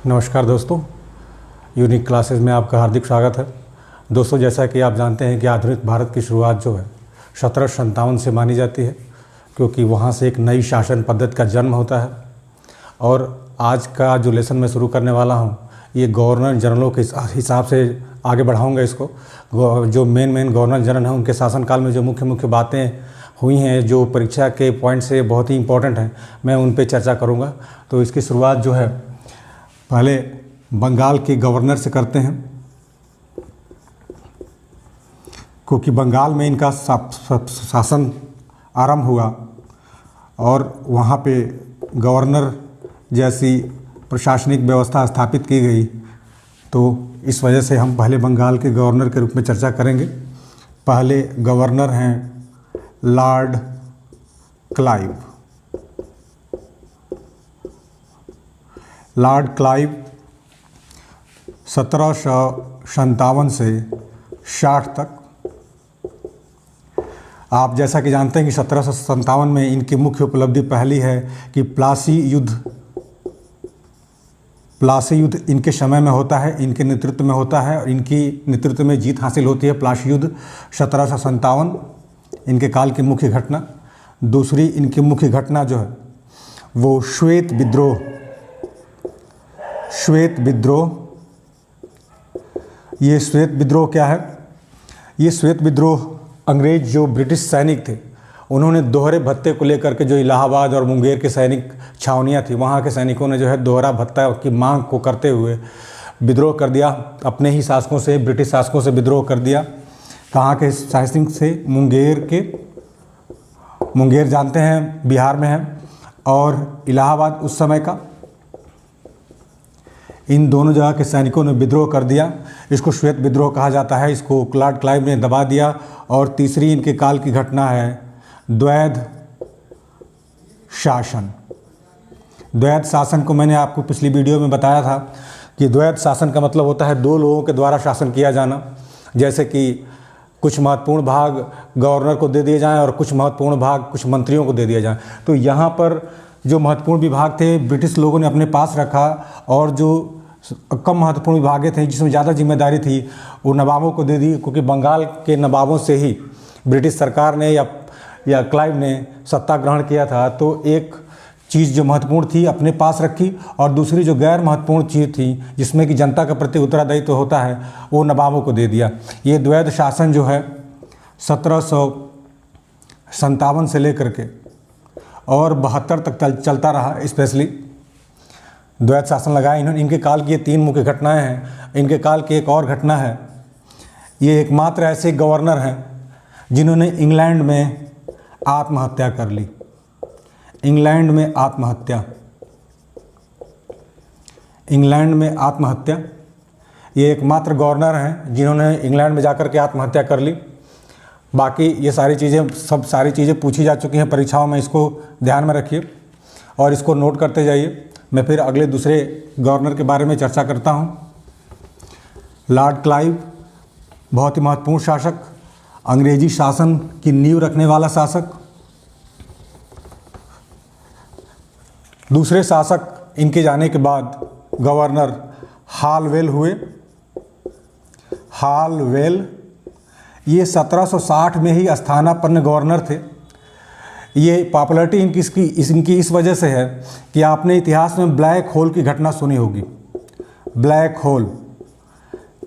नमस्कार दोस्तों, unique classes में आपका हार्दिक स्वागत है। दोस्तों, जैसा कि आप जानते हैं कि आधुनिक भारत की शुरुआत जो है 1757 से मानी जाती है, क्योंकि वहाँ से एक नई शासन पद्धति का जन्म होता है। और आज का जो लेसन मैं शुरू करने वाला हूँ, ये गवर्नर जनरलों के हिसाब से आगे बढ़ाऊँगा इसको। जो मेन गवर्नर जनरल हैं, उनके शासनकाल में जो मुख्य बातें हुई हैं, जो परीक्षा के पॉइंट से बहुत ही इम्पोर्टेंट हैं, मैं उन पे चर्चा करूँगा। तो इसकी शुरुआत जो है पहले बंगाल के गवर्नर से करते हैं, क्योंकि बंगाल में इनका शासन आरंभ हुआ और वहाँ पे गवर्नर जैसी प्रशासनिक व्यवस्था स्थापित की गई। तो इस वजह से हम पहले बंगाल के गवर्नर के रूप में चर्चा करेंगे। पहले गवर्नर हैं लॉर्ड क्लाइव। लॉर्ड क्लाइव 1757 से 60 तक। आप जैसा कि जानते हैं कि 1757 में इनकी मुख्य उपलब्धि पहली है कि प्लासी युद्ध इनके समय में होता है, इनके नेतृत्व में होता है और इनकी नेतृत्व में जीत हासिल होती है। प्लासी युद्ध 1757 इनके काल की मुख्य घटना। दूसरी इनकी मुख्य घटना जो है वो श्वेत विद्रोह। ये श्वेत विद्रोह क्या है? ये श्वेत विद्रोह अंग्रेज जो ब्रिटिश सैनिक थे, उन्होंने दोहरे भत्ते को लेकर के जो इलाहाबाद और मुंगेर के सैनिक छावनियाँ थी, वहाँ के सैनिकों ने जो है दोहरा भत्ता की मांग को करते हुए विद्रोह कर दिया। अपने ही शासकों से, ब्रिटिश शासकों से विद्रोह कर दिया। कहाँ के शासक से? मुंगेर जानते हैं बिहार में है, और इलाहाबाद उस समय का। इन दोनों जगह के सैनिकों ने विद्रोह कर दिया। इसको श्वेत विद्रोह कहा जाता है। इसको लॉर्ड क्लाइव ने दबा दिया। और तीसरी इनके काल की घटना है द्वैध शासन। द्वैध शासन को मैंने आपको पिछली वीडियो में बताया था कि द्वैध शासन का मतलब होता है दो लोगों के द्वारा शासन किया जाना। जैसे कि कुछ महत्वपूर्ण भाग गवर्नर को दे दिए जाएं और कुछ महत्वपूर्ण भाग कुछ मंत्रियों को दे दिए जाएं। तो यहाँ पर जो महत्वपूर्ण विभाग थे ब्रिटिश लोगों ने अपने पास रखा, और जो कम महत्वपूर्ण विभाग थे जिसमें ज़्यादा जिम्मेदारी थी वो नवाबों को दे दी। क्योंकि बंगाल के नवाबों से ही ब्रिटिश सरकार ने या क्लाइव ने सत्ता ग्रहण किया था। तो एक चीज़ जो महत्वपूर्ण थी अपने पास रखी, और दूसरी जो गैर महत्वपूर्ण चीज़ थी जिसमें कि जनता के प्रति उत्तरदायित्व होता है, वो नवाबों को दे दिया। ये द्वैध शासन जो है 1757 से लेकर के और 72 तक चलता रहा। स्पेशली द्वैध शासन लगाया इन्होंने। इनके काल की ये 3 मुख्य घटनाएं हैं। इनके काल की एक और घटना है, ये एकमात्र ऐसे गवर्नर हैं जिन्होंने इंग्लैंड में आत्महत्या कर ली। इंग्लैंड में आत्महत्या। ये एकमात्र गवर्नर हैं जिन्होंने इंग्लैंड में जाकर के आत्महत्या कर ली। बाकी ये सारी चीज़ें पूछी जा चुकी हैं परीक्षाओं में। इसको ध्यान में रखिए और इसको नोट करते जाइए। मैं फिर अगले दूसरे गवर्नर के बारे में चर्चा करता हूँ। लॉर्ड क्लाइव बहुत ही महत्वपूर्ण शासक, अंग्रेजी शासन की नींव रखने वाला शासक। दूसरे शासक इनके जाने के बाद गवर्नर हालवेल हुए। हालवेल ये 1760 में ही स्थानापन्न गवर्नर थे। ये पॉपुलैरिटी इनकी इस वजह से है कि आपने इतिहास में ब्लैक होल की घटना सुनी होगी। ब्लैक होल,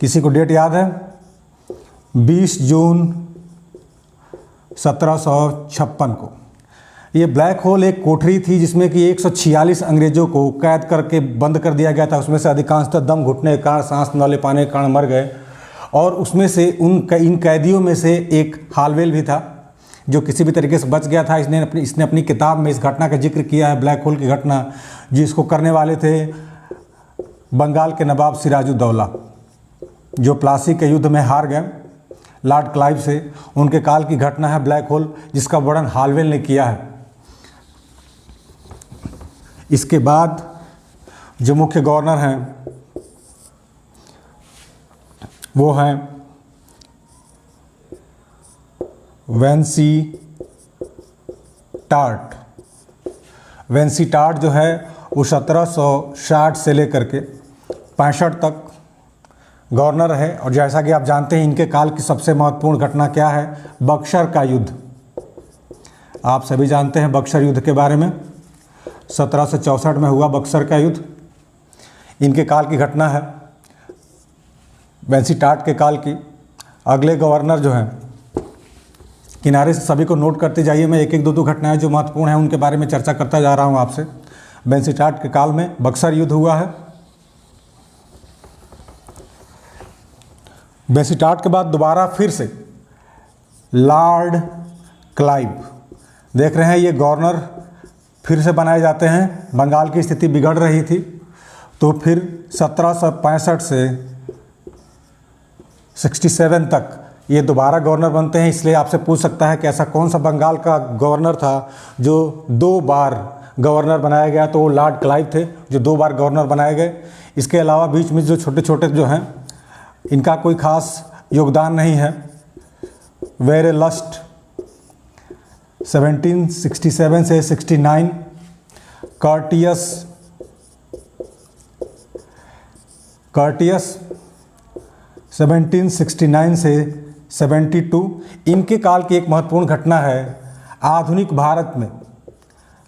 किसी को डेट याद है? 20 जून 1756 को। ये ब्लैक होल एक कोठरी थी जिसमें कि 146 अंग्रेज़ों को कैद करके बंद कर दिया गया था। उसमें से अधिकांशतः दम घुटने के कारण, सांस न ले पाने के कारण मर गए। और उसमें से इन कैदियों में से एक हालवेल भी था जो किसी भी तरीके से बच गया था। इसने अपनी किताब में इस घटना का जिक्र किया है, ब्लैक होल की घटना, जिसको करने वाले थे बंगाल के नवाब सिराजुद्दौला, जो प्लासी के युद्ध में हार गए लॉर्ड क्लाइव से। उनके काल की घटना है ब्लैक होल, जिसका वर्णन हालवेल ने किया है। इसके बाद जो मुख्य गवर्नर हैं वो हैं वेंसी टार्ट जो है वो 1760 से लेकर के 1765 तक गवर्नर रहे। और जैसा कि आप जानते हैं इनके काल की सबसे महत्वपूर्ण घटना क्या है, बक्सर का युद्ध। आप सभी जानते हैं बक्सर युद्ध के बारे में, 1764 में हुआ बक्सर का युद्ध। इनके काल की घटना है, वेंसीटाट के काल की। अगले गवर्नर जो हैं, किनारे से सभी को नोट करते जाइए, मैं एक एक दो घटनाएं जो महत्वपूर्ण हैं उनके बारे में चर्चा करता जा रहा हूं आपसे। वेंसीटाट के काल में बक्सर युद्ध हुआ है। वेंसीटाट के बाद दोबारा फिर से लॉर्ड क्लाइव, देख रहे हैं ये गवर्नर फिर से बनाए जाते हैं। बंगाल की स्थिति बिगड़ रही थी, तो फिर 1765 से 67 तक ये दोबारा गवर्नर बनते हैं। इसलिए आपसे पूछ सकता है कि ऐसा कौन सा बंगाल का गवर्नर था जो 2 बार गवर्नर बनाया गया, तो वो लॉर्ड क्लाइव थे जो 2 बार गवर्नर बनाए गए। इसके अलावा बीच में जो छोटे छोटे जो हैं इनका कोई खास योगदान नहीं है। वेरेलस्ट 1767 से 69, कर्टियस 1769 से 72। इनके काल की एक महत्वपूर्ण घटना है आधुनिक भारत में,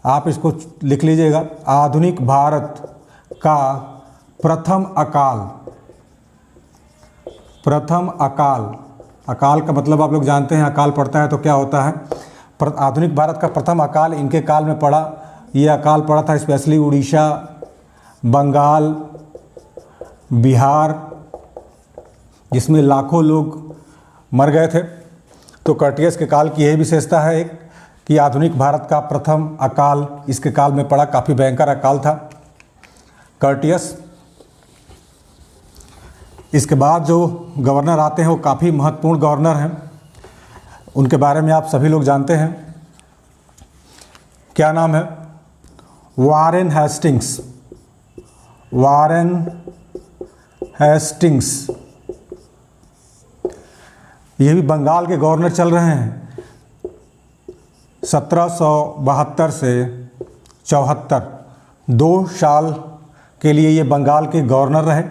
आप इसको लिख लीजिएगा, आधुनिक भारत का प्रथम अकाल। प्रथम अकाल, अकाल का मतलब आप लोग जानते हैं, अकाल पड़ता है तो क्या होता है। आधुनिक भारत का प्रथम अकाल इनके काल में पड़ा। ये अकाल पड़ा था स्पेशली उड़ीसा, बंगाल, बिहार, जिसमें लाखों लोग मर गए थे। तो कर्टियस के काल की यही विशेषता है एक कि आधुनिक भारत का प्रथम अकाल इसके काल में पड़ा। काफ़ी भयंकर अकाल था कर्टियस। इसके बाद जो गवर्नर आते हैं वो काफ़ी महत्वपूर्ण गवर्नर हैं, उनके बारे में आप सभी लोग जानते हैं। क्या नाम है? Warren Hastings. वारेन हेस्टिंग्स, ये भी बंगाल के गवर्नर चल रहे हैं। 1772 से 74, 2 साल के लिए ये बंगाल के गवर्नर रहे।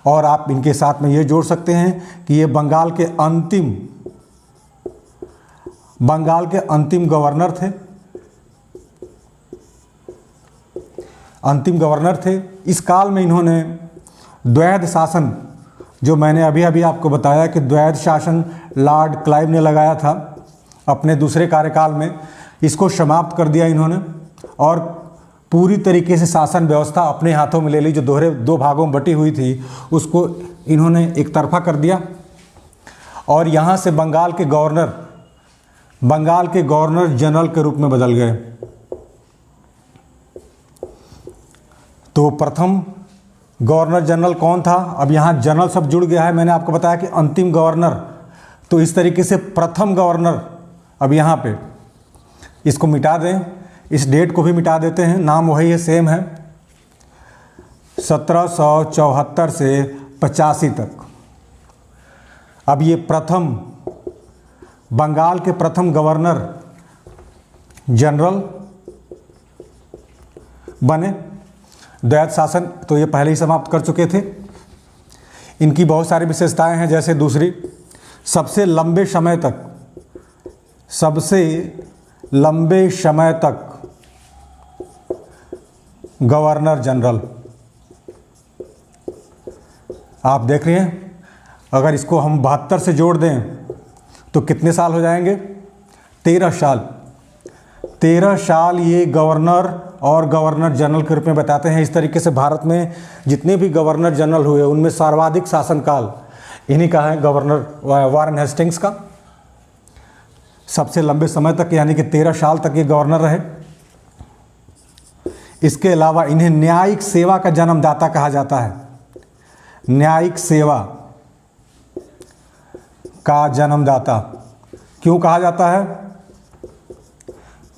और आप इनके साथ में ये जोड़ सकते हैं कि ये बंगाल के अंतिम गवर्नर थे। अंतिम गवर्नर थे। इस काल में इन्होंने द्वैध शासन, जो मैंने अभी अभी आपको बताया कि द्वैध शासन लॉर्ड क्लाइव ने लगाया था अपने दूसरे कार्यकाल में, इसको समाप्त कर दिया इन्होंने और पूरी तरीके से शासन व्यवस्था अपने हाथों में ले ली। जो 2 भागों में बटी हुई थी उसको इन्होंने एक तरफा कर दिया और यहाँ से बंगाल के गवर्नर जनरल के रूप में बदल गए। तो प्रथम गवर्नर जनरल कौन था? अब यहाँ जनरल सब जुड़ गया है। मैंने आपको बताया कि अंतिम गवर्नर, तो इस तरीके से प्रथम गवर्नर, अब यहाँ पे इसको मिटा दें, इस डेट को भी मिटा देते हैं, नाम वही है, सेम है। 1774 से 85 तक। अब ये बंगाल के प्रथम गवर्नर जनरल बने। द्वैध शासन तो ये पहले ही समाप्त कर चुके थे। इनकी बहुत सारी विशेषताएं हैं, जैसे दूसरी, सबसे लंबे समय तक गवर्नर जनरल। आप देख रहे हैं, अगर इसको हम 72 से जोड़ दें तो कितने साल हो जाएंगे? 13 साल। 13 साल ये गवर्नर और गवर्नर जनरल के रूप में बताते हैं। इस तरीके से भारत में जितने भी गवर्नर जनरल हुए उनमें सर्वाधिक शासनकाल इन्हीं का है, गवर्नर वारेन हेस्टिंग्स का। सबसे लंबे समय तक यानी कि 13 साल तक ये गवर्नर रहे। इसके अलावा इन्हें न्यायिक सेवा का जन्मदाता कहा जाता है। न्यायिक सेवा का जन्मदाता क्यों कहा जाता है?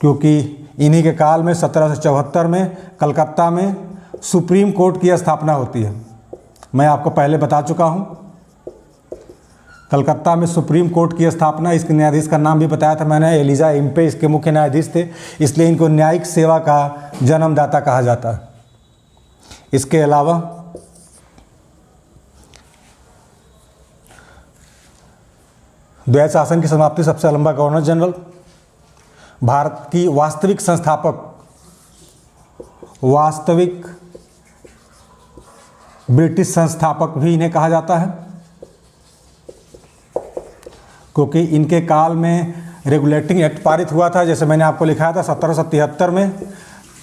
क्योंकि इन्हीं के काल में 1774 में कलकत्ता में सुप्रीम कोर्ट की स्थापना होती है। मैं आपको पहले बता चुका हूं, कलकत्ता में सुप्रीम कोर्ट की स्थापना। इसके न्यायाधीश का नाम भी बताया था मैंने, एलिजा इम्पे इसके मुख्य न्यायाधीश थे, इसलिए इनको न्यायिक सेवा का जन्मदाता कहा जाता है। इसके अलावा द्वैत शासन की समाप्ति, सबसे लंबा गवर्नर जनरल, भारत की वास्तविक ब्रिटिश संस्थापक भी इन्हें कहा जाता है, क्योंकि इनके काल में रेगुलेटिंग एक्ट पारित हुआ था। जैसे मैंने आपको लिखाया था 1773 में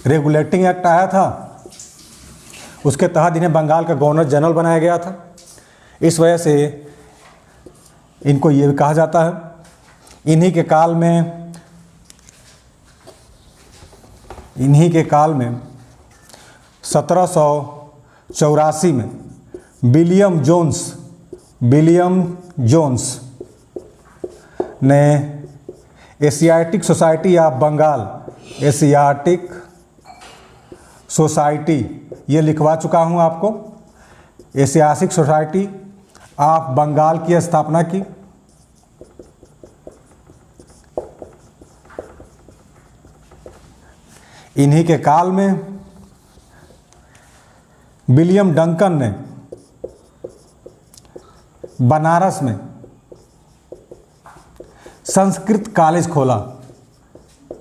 रेगुलेटिंग एक्ट आया था, उसके तहत इन्हें बंगाल का गवर्नर जनरल बनाया गया था। इस वजह से इनको ये भी कहा जाता है। इन्हीं के काल में 1784 में विलियम जोन्स ने Asiatic Society of Bengal, Asiatic Society, ये लिखवा चुका हूँ आपको, एशियाटिक सोसाइटी ऑफ बंगाल की स्थापना की। इन्हीं के काल में विलियम डंकन ने बनारस में संस्कृत कॉलेज खोला।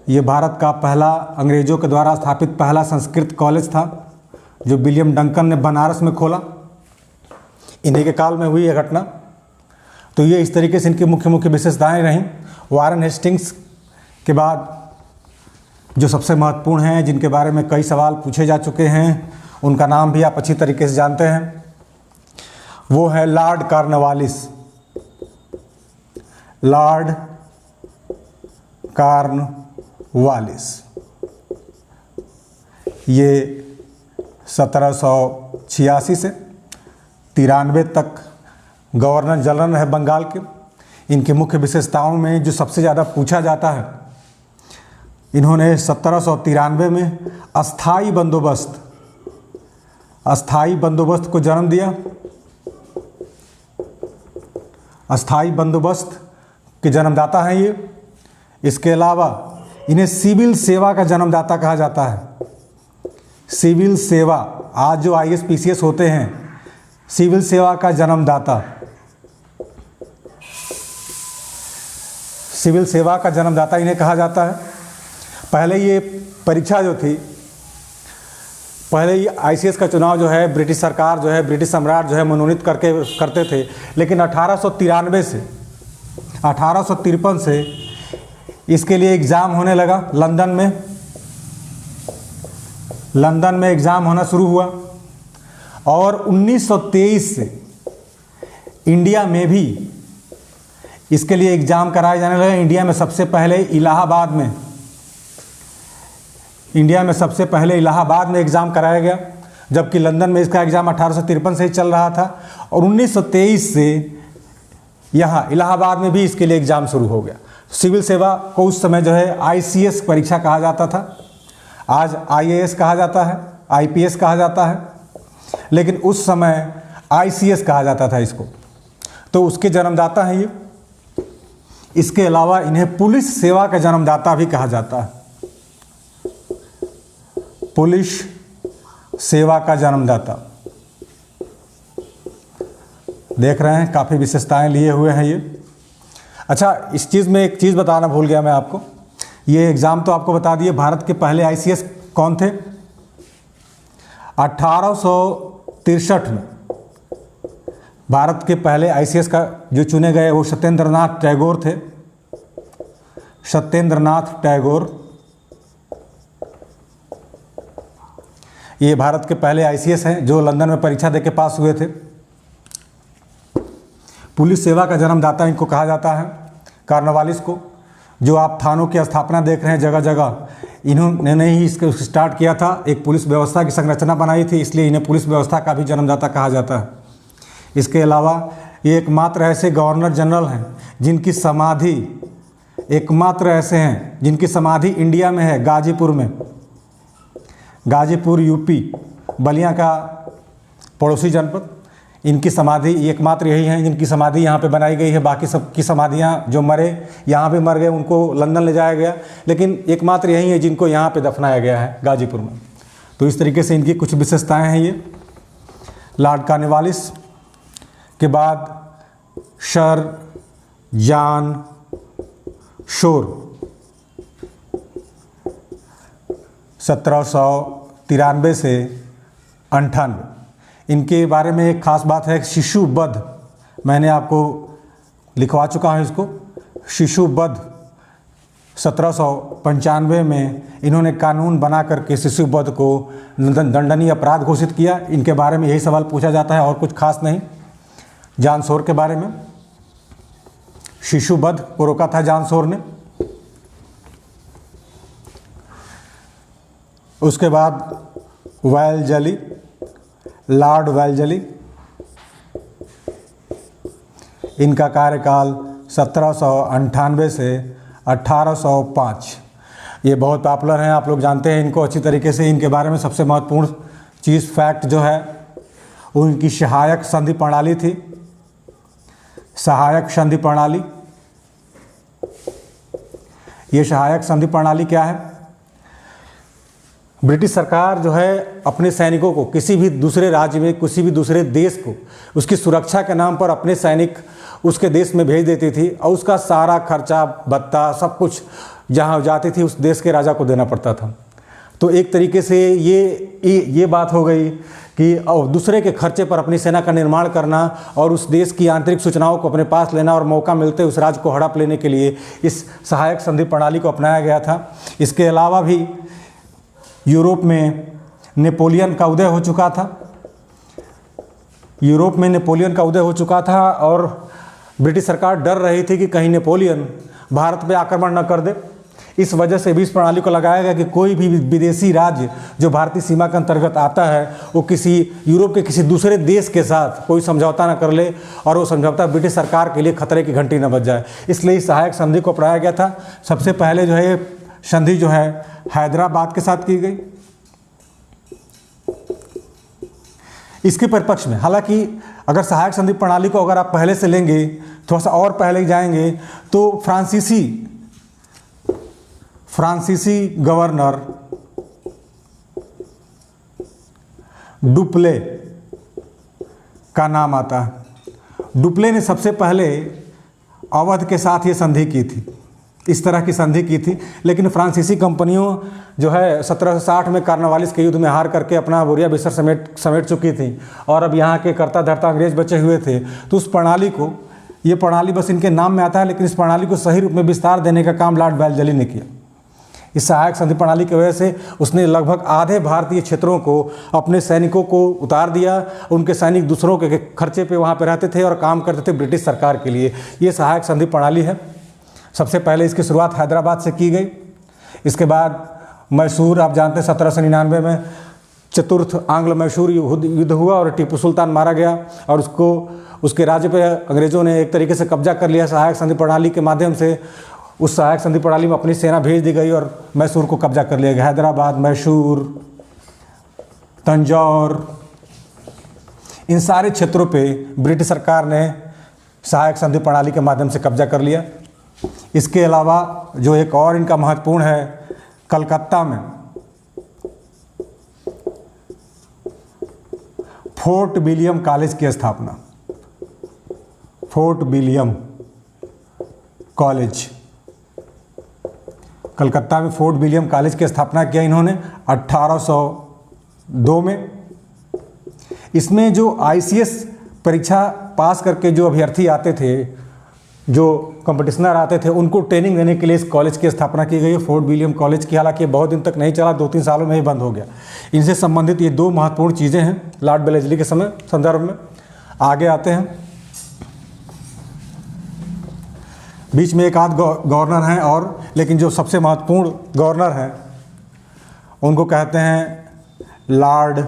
ये भारत का पहला, अंग्रेजों के द्वारा स्थापित पहला संस्कृत कॉलेज था, जो विलियम डंकन ने बनारस में खोला। इन्हीं के काल में हुई यह घटना। तो ये इस तरीके से इनकी मुख्य मुख्य विशेषताएं रहीं। वारेन हेस्टिंग्स के बाद जो सबसे महत्वपूर्ण हैं, जिनके बारे में कई सवाल पूछे जा चुके हैं, उनका नाम भी आप अच्छी तरीके से जानते हैं, वो है लॉर्ड कॉर्नवालिस। लॉर्ड कॉर्नवालिस ये 1786 से 93 तक गवर्नर जनरल है बंगाल के। इनकी मुख्य विशेषताओं में जो सबसे ज़्यादा पूछा जाता है, इन्होंने 1793 में अस्थाई बंदोबस्त को जन्म दिया। अस्थाई बंदोबस्त के जन्मदाता हैं ये। इसके अलावा इन्हें सिविल सेवा का जन्मदाता कहा जाता है। सिविल सेवा, आज जो IAS PCS होते हैं, सिविल सेवा का जन्मदाता, सिविल सेवा का जन्मदाता इन्हें कहा जाता है। पहले ये परीक्षा जो थी, पहले ये ICS का चुनाव जो है ब्रिटिश सरकार जो है, ब्रिटिश सम्राट जो है मनोनीत करते थे, लेकिन 1893 से 1853 से इसके लिए एग्ज़ाम होने लगा। लंदन में एग्ज़ाम होना शुरू हुआ, और 1923 से इंडिया में भी इसके लिए एग्ज़ाम कराए जाने लगे। इंडिया में सबसे पहले इलाहाबाद में एग्ज़ाम कराया गया, जबकि लंदन में इसका एग्ज़ाम 1853 से ही चल रहा था, और 1923 से यहाँ इलाहाबाद में भी इसके लिए एग्ज़ाम शुरू हो गया। सिविल सेवा को उस समय जो है ICS परीक्षा कहा जाता था, आज IAS कहा जाता है, IPS कहा जाता है, लेकिन उस समय ICS कहा जाता था इसको। तो उसके जन्मदाता हैं ये। इसके अलावा इन्हें पुलिस सेवा का जन्मदाता भी कहा जाता है। पुलिस सेवा का जन्मदाता, देख रहे हैं काफ़ी विशेषताएं लिए हुए हैं ये। अच्छा, इस चीज़ में एक चीज़ बताना भूल गया मैं आपको। ये एग्ज़ाम तो आपको बता दिए। भारत के पहले ICS कौन थे? 1863 में भारत के पहले ICS का जो चुने गए वो सत्येंद्रनाथ टैगोर थे। सत्येंद्रनाथ टैगोर ये भारत के पहले ICS हैं जो लंदन में परीक्षा देके पास हुए थे। पुलिस सेवा का जन्मदाता इनको कहा जाता है, कॉर्नवालिस को। जो आप थानों की स्थापना देख रहे हैं जगह जगह, इन्होंने ही इसको स्टार्ट किया था। एक पुलिस व्यवस्था की संरचना बनाई थी, इसलिए इन्हें पुलिस व्यवस्था का भी जन्मदाता कहा जाता है। इसके अलावा ये एकमात्र ऐसे गवर्नर जनरल हैं जिनकी समाधि, जिनकी समाधि इंडिया में है, गाजीपुर में। गाजीपुर UP, बलिया का पड़ोसी जनपद। इनकी समाधि एकमात्र यही हैं जिनकी समाधि यहाँ पे बनाई गई है। बाकी सबकी समाधियाँ जो मरे यहाँ पे मर गए उनको लंदन ले जाया गया, लेकिन एकमात्र यही है जिनको यहाँ पे दफनाया गया है, गाजीपुर में। तो इस तरीके से इनकी कुछ विशेषताएं हैं ये। लॉर्ड कॉर्नवालिस के बाद सर जान शोर 1793 से 98। इनके बारे में एक ख़ास बात है, शिशु वध, मैंने आपको लिखवा चुका हूँ इसको। शिशु वध 1795 में इन्होंने कानून बना करके शिशु वध को दंडनीय अपराध घोषित किया। इनके बारे में यही सवाल पूछा जाता है और कुछ खास नहीं। जान शोर के बारे में, शिशु वध को रोका था जान शोर ने। उसके बाद वेल्जली, लॉर्ड वेल्जली, इनका कार्यकाल 1798 से 1805। ये बहुत पॉपुलर हैं, आप लोग जानते हैं इनको अच्छी तरीके से। इनके बारे में सबसे महत्वपूर्ण चीज़, फैक्ट जो है, वो इनकी सहायक संधि प्रणाली थी। सहायक संधि प्रणाली, ये सहायक संधि प्रणाली क्या है? ब्रिटिश सरकार जो है अपने सैनिकों को किसी भी दूसरे राज्य में, किसी भी दूसरे देश को उसकी सुरक्षा के नाम पर अपने सैनिक उसके देश में भेज देती थी और उसका सारा खर्चा भत्ता सब कुछ जहाँ जाती थी उस देश के राजा को देना पड़ता था। तो एक तरीके से ये बात हो गई कि दूसरे के खर्चे पर अपनी सेना का निर्माण करना और उस देश की आंतरिक सूचनाओं को अपने पास लेना और मौका मिलते उस राज्य को हड़प लेने के लिए इस सहायक संधि प्रणाली को अपनाया गया था। इसके अलावा भी यूरोप में नेपोलियन का उदय हो चुका था। यूरोप में नेपोलियन का उदय हो चुका था और ब्रिटिश सरकार डर रही थी कि कहीं नेपोलियन भारत पे आक्रमण न कर दे। इस वजह से भी इस प्रणाली को लगाया गया कि कोई भी विदेशी राज्य जो भारतीय सीमा के अंतर्गत आता है वो किसी यूरोप के किसी दूसरे देश के साथ कोई समझौता न कर ले और वो समझौता ब्रिटिश सरकार के लिए खतरे की घंटी न बज जाए। इसलिए इस सहायक संधि को अपनाया गया था। सबसे पहले जो है संधि जो है हैदराबाद के साथ की गई। इसके परिप्रेक्ष्य में, हालांकि अगर सहायक संधि प्रणाली को अगर आप पहले से लेंगे, थोड़ा सा और पहले जाएंगे, तो फ्रांसीसी गवर्नर डुप्ले का नाम आता है। डुप्ले ने सबसे पहले अवध के साथ ये संधि की थी, इस तरह की संधि की थी। लेकिन फ्रांसीसी कंपनियों जो है 1760 में कार्नवालिस के युद्ध में हार करके अपना बोरिया बिस्तर समेट चुकी थी और अब यहाँ के कर्ता धर्ता अंग्रेज बचे हुए थे। तो उस प्रणाली को, ये प्रणाली बस इनके नाम में आता है, लेकिन इस प्रणाली को सही रूप में विस्तार देने का काम लॉर्ड वेल्जली ने किया। इस सहायक संधि प्रणाली की वजह से उसने लगभग आधे भारतीय क्षेत्रों को अपने सैनिकों को उतार दिया। उनके सैनिक दूसरों के खर्चे पे वहाँ पे रहते थे और काम करते थे ब्रिटिश सरकार के लिए। ये सहायक संधि प्रणाली है। सबसे पहले इसकी शुरुआत हैदराबाद से की गई। इसके बाद मैसूर, आप जानते हैं 1799 में चतुर्थ आंग्ल मैसूर युद्ध हुआ और टीपू सुल्तान मारा गया और उसके राज्य पे अंग्रेज़ों ने एक तरीके से कब्जा कर लिया। सहायक संधि प्रणाली के माध्यम से उस सहायक संधि प्रणाली में अपनी सेना भेज दी गई और मैसूर को कब्जा कर लिया गया। हैदराबाद, मैसूर, तंजौर, इन सारे क्षेत्रों पे ब्रिटिश सरकार ने सहायक संधि प्रणाली के माध्यम से कब्जा कर लिया। इसके अलावा जो एक और इनका महत्वपूर्ण है, कलकत्ता में फोर्ट विलियम कॉलेज की स्थापना। फोर्ट विलियम कॉलेज, कलकत्ता में फोर्ट विलियम कॉलेज की स्थापना किया इन्होंने 1802 में। इसमें जो ICS परीक्षा पास करके जो अभ्यर्थी आते थे, जो कंपटिशनर आते थे, उनको ट्रेनिंग देने के लिए इस कॉलेज की स्थापना की गई है, फोर्ट विलियम कॉलेज की। हालांकि बहुत दिन तक नहीं चला, 2-3 सालों में ही बंद हो गया। इनसे संबंधित ये 2 महत्वपूर्ण चीज़ें हैं लॉर्ड वेल्जली के समय संदर्भ में। आगे आते हैं, बीच में एक आध गवर्नर हैं और, लेकिन जो सबसे महत्वपूर्ण गवर्नर हैं उनको कहते हैं लॉर्ड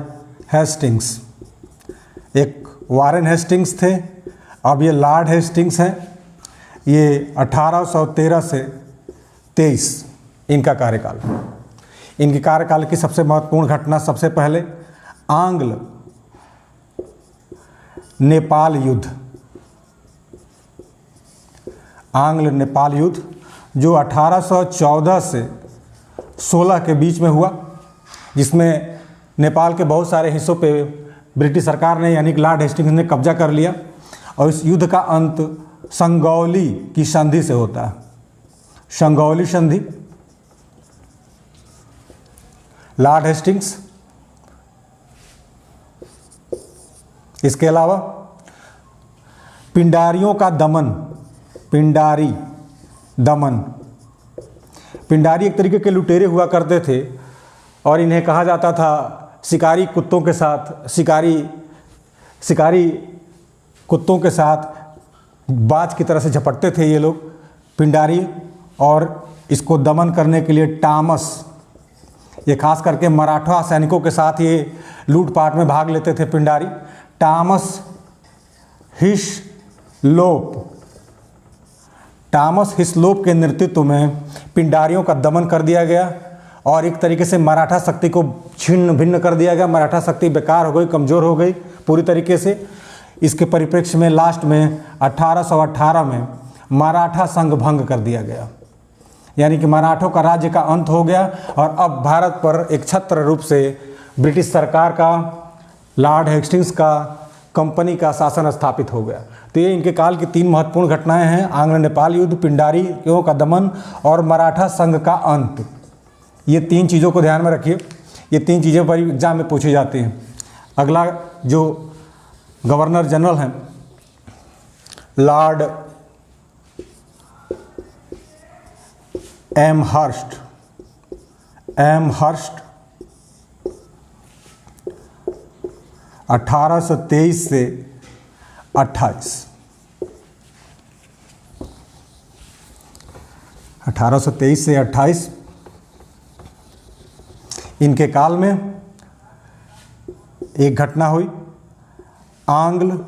हेस्टिंग्स। एक वारेन हेस्टिंग्स थे, अब ये लॉर्ड हेस्टिंग्स हैं। ये 1813 से 23 इनका कार्यकाल। इनके कार्यकाल की सबसे महत्वपूर्ण घटना, सबसे पहले आंग्ल नेपाल युद्ध। आंग्ल नेपाल युद्ध जो 1814 से 16 के बीच में हुआ, जिसमें नेपाल के बहुत सारे हिस्सों पे ब्रिटिश सरकार ने यानी कि लॉर्ड हेस्टिंग्स ने कब्जा कर लिया और इस युद्ध का अंत संगौली की संधि से होता है, संगौली संधि। Lord Hastings. इसके अलावा पिंडारियों का दमन, पिंडारी दमन। पिंडारी एक तरीके के लुटेरे हुआ करते थे और इन्हें कहा जाता था शिकारी कुत्तों के साथ, शिकारी कुत्तों के साथ बाज की तरह से झपटते थे ये लोग पिंडारी, और इसको दमन करने के लिए टामस, ये खास करके मराठा सैनिकों के साथ ये लूटपाट में भाग लेते थे पिंडारी। टामस हिस्लोप के नेतृत्व में पिंडारियों का दमन कर दिया गया और एक तरीके से मराठा शक्ति को छिन्न भिन्न कर दिया गया। मराठा शक्ति बेकार हो गई, कमज़ोर हो गई पूरी तरीके से। इसके परिप्रेक्ष्य में लास्ट में 1818 में मराठा संघ भंग कर दिया गया, यानी कि मराठों का राज्य का अंत हो गया और अब भारत पर एक छत्र रूप से ब्रिटिश सरकार का, लॉर्ड हेस्टिंग्स का, कंपनी का शासन स्थापित हो गया। तो ये इनके काल की 3 महत्वपूर्ण घटनाएं हैं: आंग्ल नेपाल युद्ध, पिंडारियों का दमन और मराठा संघ का अंत। ये 3 चीज़ों को ध्यान में रखिए, ये 3 चीज़ें बड़ी एग्जाम में पूछी जाती हैं। अगला जो गवर्नर जनरल हैं, लॉर्ड एमहर्स्ट। 1823 से 28, 1823 से 28 इनके काल में एक घटना हुई, आंग्ल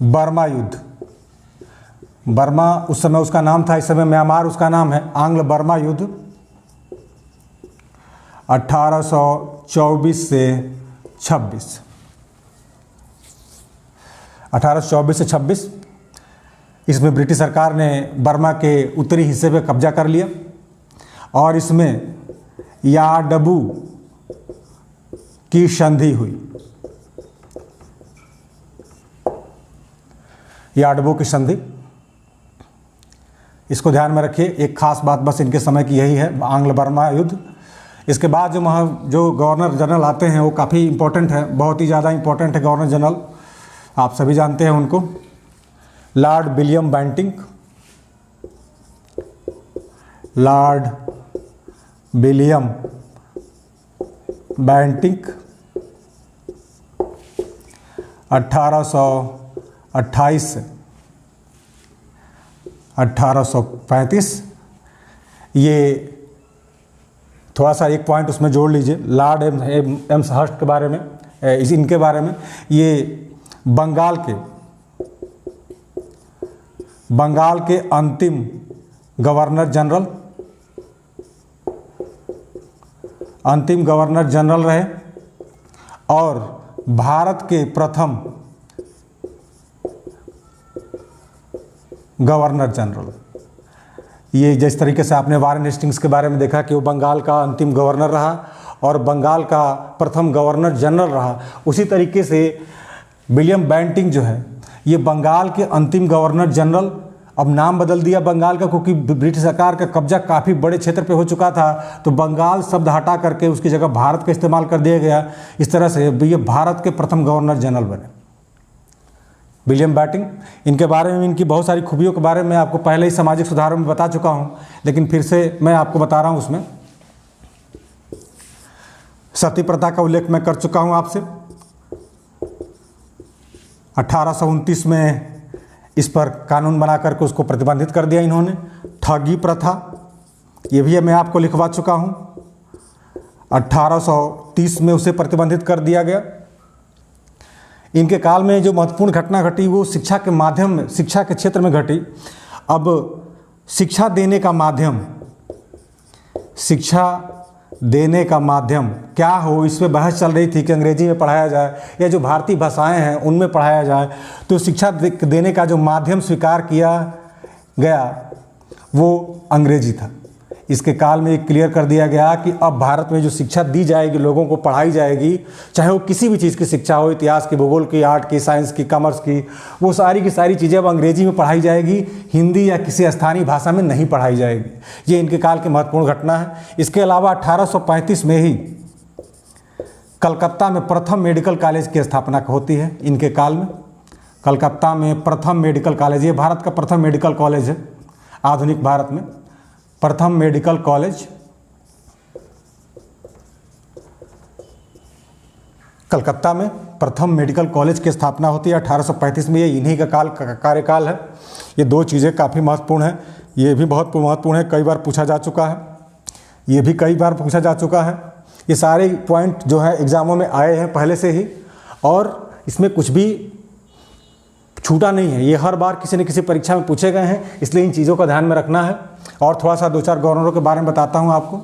बर्मा युद्ध। बर्मा उस समय उसका नाम था, इस समय म्यांमार उसका नाम है। आंग्ल बर्मा युद्ध 1824 से 26, 1824 से 26 इसमें ब्रिटिश सरकार ने बर्मा के उत्तरी हिस्से पे कब्जा कर लिया और इसमें याडबू की संधि हुई। याडबू की संधि, इसको ध्यान में रखिए। एक खास बात बस इनके समय की यही है, आंग्ल बर्मा युद्ध। इसके बाद जो गवर्नर जनरल आते हैं वो काफ़ी इंपॉर्टेंट है, बहुत ही ज़्यादा इंपॉर्टेंट है गवर्नर जनरल, आप सभी जानते हैं उनको। Lord William Bentinck, Lord William Bentinck 1828 से 1835। ये थोड़ा सा एक पॉइंट उसमें जोड़ लीजिए, लॉर्ड एम्सहर्स्ट के बारे में, इनके बारे में। ये बंगाल के अंतिम गवर्नर जनरल रहे और भारत के प्रथम गवर्नर जनरल। ये जिस तरीके से आपने वारेन हेस्टिंग्स के बारे में देखा कि वो बंगाल का अंतिम गवर्नर रहा और बंगाल का प्रथम गवर्नर जनरल रहा, उसी तरीके से विलियम बेंटिंक जो है ये बंगाल के अंतिम गवर्नर जनरल। अब नाम बदल दिया बंगाल का, क्योंकि ब्रिटिश सरकार का कब्जा काफ़ी बड़े क्षेत्र पे हो चुका था, तो बंगाल शब्द हटा करके उसकी जगह भारत का इस्तेमाल कर दिया गया। इस तरह से ये भारत के प्रथम गवर्नर जनरल बने विलियम बेंटिंक। इनके बारे में, इनकी बहुत सारी खूबियों के बारे में आपको पहले ही सामाजिक सुधारों में बता चुका हूँ, लेकिन फिर से मैं आपको बता रहा हूँ। उसमें सती प्रथा का उल्लेख मैं कर चुका हूँ आपसे। 1829 में इस पर कानून बना करके उसको प्रतिबंधित कर दिया इन्होंने। ठगी प्रथा, ये भी मैं आपको लिखवा चुका हूँ। 1830 में उसे प्रतिबंधित कर दिया गया। इनके काल में जो महत्वपूर्ण घटना घटी वो शिक्षा के क्षेत्र में घटी। अब शिक्षा देने का माध्यम क्या हो, इस पर बहस चल रही थी कि अंग्रेजी में पढ़ाया जाए या जो भारतीय भाषाएं हैं उनमें पढ़ाया जाए। तो शिक्षा देने का जो माध्यम स्वीकार किया गया वो अंग्रेजी था। इसके काल में एक क्लियर कर दिया गया कि अब भारत में जो शिक्षा दी जाएगी, लोगों को पढ़ाई जाएगी, चाहे वो किसी भी चीज़ की शिक्षा हो, इतिहास की, भूगोल की, आर्ट की, साइंस की, कॉमर्स की, वो सारी की सारी चीज़ें अब अंग्रेजी में पढ़ाई जाएगी, हिंदी या किसी स्थानीय भाषा में नहीं पढ़ाई जाएगी। ये इनके काल की महत्वपूर्ण घटना है। इसके अलावा 1835 में ही कलकत्ता में प्रथम मेडिकल कॉलेज की स्थापना होती है। इनके काल में कलकत्ता में प्रथम मेडिकल कॉलेज, ये भारत का प्रथम मेडिकल कॉलेज है, आधुनिक भारत में प्रथम मेडिकल कॉलेज कलकत्ता में प्रथम मेडिकल कॉलेज की स्थापना होती है 1835 में। ये इन्हीं का कार्यकाल है। ये दो चीज़ें काफ़ी महत्वपूर्ण हैं। ये भी बहुत महत्वपूर्ण है, कई बार पूछा जा चुका है, ये भी कई बार पूछा जा चुका है। ये सारे पॉइंट जो है एग्ज़ामों में आए हैं पहले से ही, और इसमें कुछ भी छूटा नहीं है। ये हर बार किसी न किसी परीक्षा में पूछे गए हैं, इसलिए इन चीज़ों का ध्यान में रखना है। और थोड़ा सा 2-4 गवर्नरों के बारे में बताता हूँ आपको,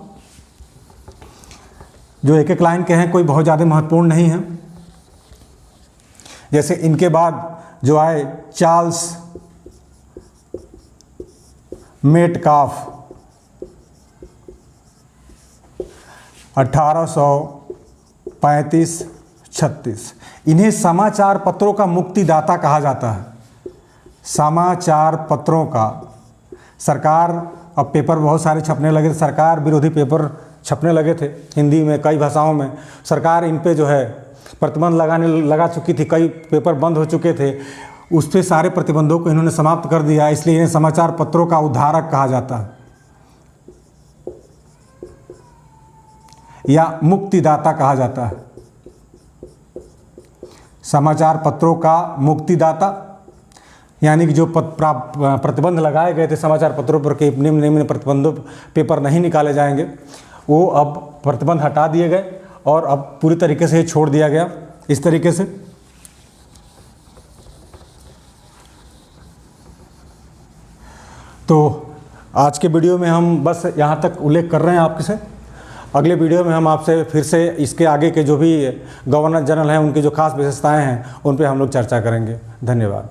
जो एक एक लाइन के हैं, कोई बहुत ज़्यादा महत्वपूर्ण नहीं है। जैसे इनके बाद जो आए चार्ल्स मेटकाफ 1835-36, इन्हें समाचार पत्रों का मुक्तिदाता कहा जाता है। समाचार पत्रों का, सरकार, अब पेपर बहुत सारे छपने लगे थे, सरकार विरोधी पेपर छपने लगे थे हिंदी में, कई भाषाओं में। सरकार इन पे जो है प्रतिबंध लगा चुकी थी, कई पेपर बंद हो चुके थे। उस पे सारे प्रतिबंधों को इन्होंने समाप्त कर दिया, इसलिए इन्हें समाचार पत्रों का उद्धारक कहा जाता है या मुक्तिदाता कहा जाता है। समाचार पत्रों का मुक्तिदाता, यानी कि जो प्रतिबंध लगाए गए थे समाचार पत्रों पर कि निम्न प्रतिबंधों पेपर नहीं निकाले जाएंगे, वो अब प्रतिबंध हटा दिए गए और अब पूरी तरीके से छोड़ दिया गया। इस तरीके से तो आज के वीडियो में हम बस यहाँ तक उल्लेख कर रहे हैं आपके से। अगले वीडियो में हम आपसे फिर से इसके आगे के जो भी गवर्नर जनरल हैं, उनकी जो खास विशेषताएं हैं, उन पे हम लोग चर्चा करेंगे। धन्यवाद।